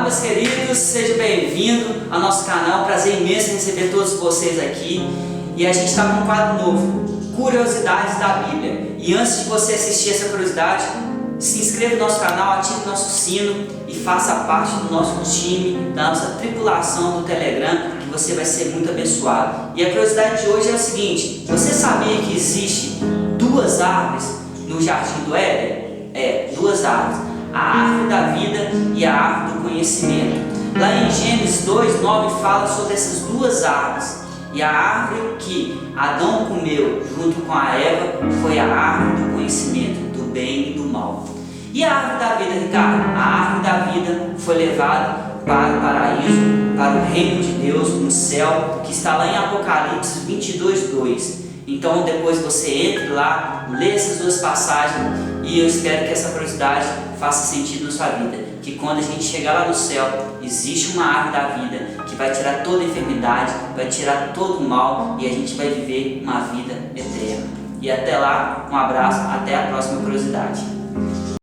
meus queridos, seja bem-vindo ao nosso canal. Prazer imenso em receber todos vocês aqui. E a gente está com um quadro novo, Curiosidades da Bíblia. E antes de você assistir essa curiosidade, se inscreva no nosso canal, ative o nosso sino e faça parte do nosso time, da nossa tripulação do Telegram, que você vai ser muito abençoado. E a curiosidade de hoje é o seguinte: você sabia que existe duas árvores no Jardim do Éden? Duas árvores. A árvore da vida e a árvore do conhecimento. Lá em Gênesis 2:9 fala sobre essas duas árvores. E a árvore que Adão comeu junto com a Eva foi a árvore do conhecimento do bem e do mal. E a árvore da vida, Ricardo? A árvore da vida foi levada para o paraíso, para o reino de Deus no céu, que está lá em Apocalipse 22:2. Então depois você entre lá, lê essas duas passagens, e eu espero que essa curiosidade faça sentido na sua vida. Que quando a gente chegar lá no céu, existe uma árvore da vida que vai tirar toda a enfermidade, vai tirar todo o mal, e a gente vai viver uma vida eterna. E até lá, um abraço, até a próxima curiosidade.